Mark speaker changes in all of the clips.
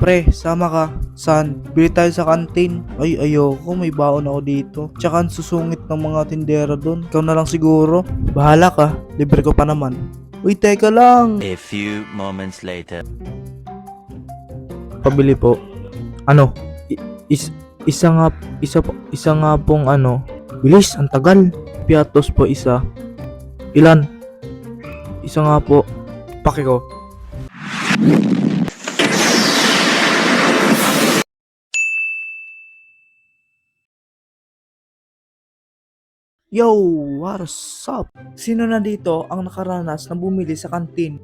Speaker 1: Pre, sama ka. Saan? Bili tayo sa kantin. Ay, ayoko. May baon ako dito. Tsaka ang susungit ng mga tindera doon. Ikaw na lang siguro. Bahala ka. Libre ko pa naman. Uy, teka lang.
Speaker 2: A few moments later.
Speaker 1: Pabili po. Ano? Isa nga pong ano. Bilis, ang tagal. Piatos po isa. Ilan? Isa nga po. Paki ko. Yo, what's up? Sino na dito ang nakaranas na bumili sa kantin?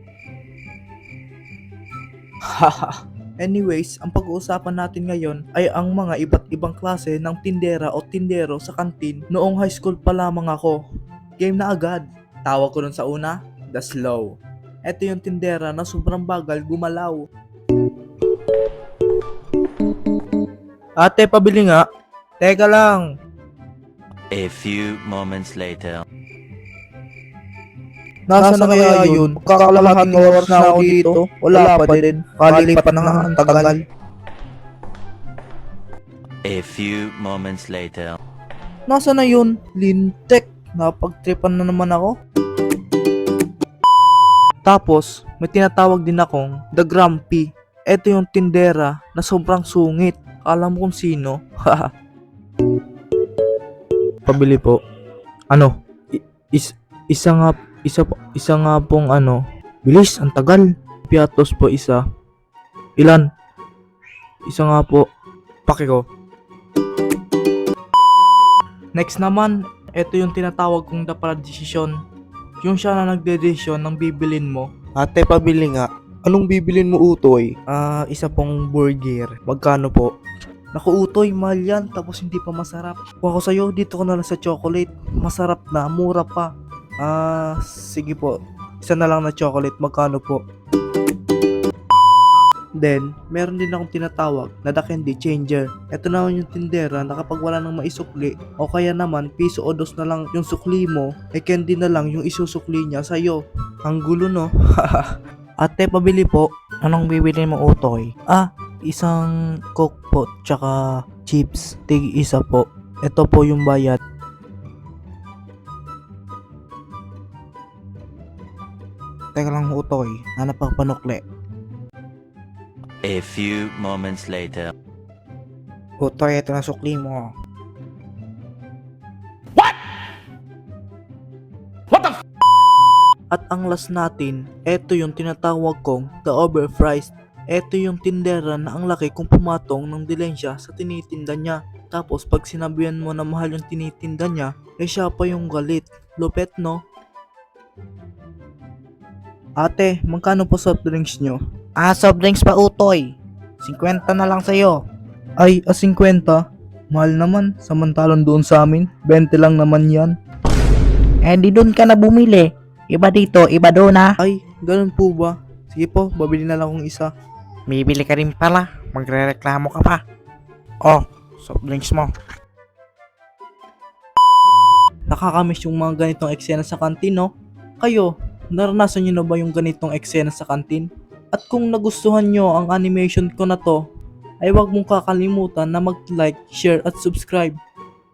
Speaker 1: Haha. Anyways, ang pag-uusapan natin ngayon ay ang mga iba't ibang klase ng tindera o tindero sa kantin noong high school pa lamang ako. Game na agad. Tawag ko nun sa una, the slow. Ito yung tindera na sobrang bagal gumalaw. Ate, pabili nga. Teka lang.
Speaker 2: A few moments later.
Speaker 1: Nasaan na kaya yun? Kakalahating oras na ako dito. Wala pa din. Kalipat na nga ang tagal.
Speaker 2: A few moments later.
Speaker 1: Nasaan na yun? Lintek. Napagtripan na naman ako. Tapos, may tinatawag din akong The Grumpy. Ito yung tindera na sobrang sungit. Alam mo kung sino? Pabili po. Ano? Isa nga pong ano. Bilis, ang tagal. Piatos po isa. Ilan? Isa nga po. Paki ko. Next naman, ito yung tinatawag kong the decision. Yung siya na nagde-decision ng bibilin mo. Ate, pabili nga. Anong bibilin mo, Utoy? Isa pong burger. Magkano po? Naku, Utoy, mahal yan. Tapos hindi pa masarap. Kung ako sa'yo, dito ko na lang sa chocolate. Masarap na, mura pa. Sige po. Isa na lang na chocolate. Magkano po? Then, meron din akong tinatawag na the candy changer. Ito naman yung tindera na kapag wala nang maisukli o kaya naman piso o dos na lang yung sukli mo, candy na lang yung isusukli niya sa'yo. Ang gulo, no? Ate, pabili po. Anong bibili mo, Utoy? Isang coke po, tsaka chips. Tig isa po. Ito po yung bayad. Teka lang, Utoy. Hanap ang panukli.
Speaker 2: A few moments later.
Speaker 1: Utoy, ito na sukli mo. At ang last natin, ito yung tinatawag kong the overpriced. Ito yung tindera na ang laki kung pumatong ng dilensya sa tinitinda niya. Tapos pag sinabihan mo na mahal yung tinitinda niya, siya pa yung galit. Lupet, no? Ate, magkano po soft drinks nyo?
Speaker 3: Soft drinks pa, Utoy. 50 na lang sa'yo.
Speaker 1: Ay, 50? Mahal naman, samantalang doon sa amin, 20 lang naman yan.
Speaker 3: Di doon ka na bumili. Iba dito, iba doon ha.
Speaker 1: Ay, ganun po ba? Sige po, babili na lang akong isa.
Speaker 3: Bibili ka rin pala. Magre-reklamo ka pa. Oh, soft drinks mo.
Speaker 1: Nakakamiss yung mga ganitong eksena sa kantin, no? Kayo, naranasan nyo na ba yung ganitong eksena sa kantin? At kung nagustuhan nyo ang animation ko na to, ay huwag mong kakalimutan na mag-like, share at subscribe.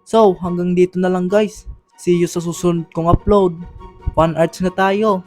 Speaker 1: So, hanggang dito na lang guys. See you sa susunod kong upload. Fan arts na tayo.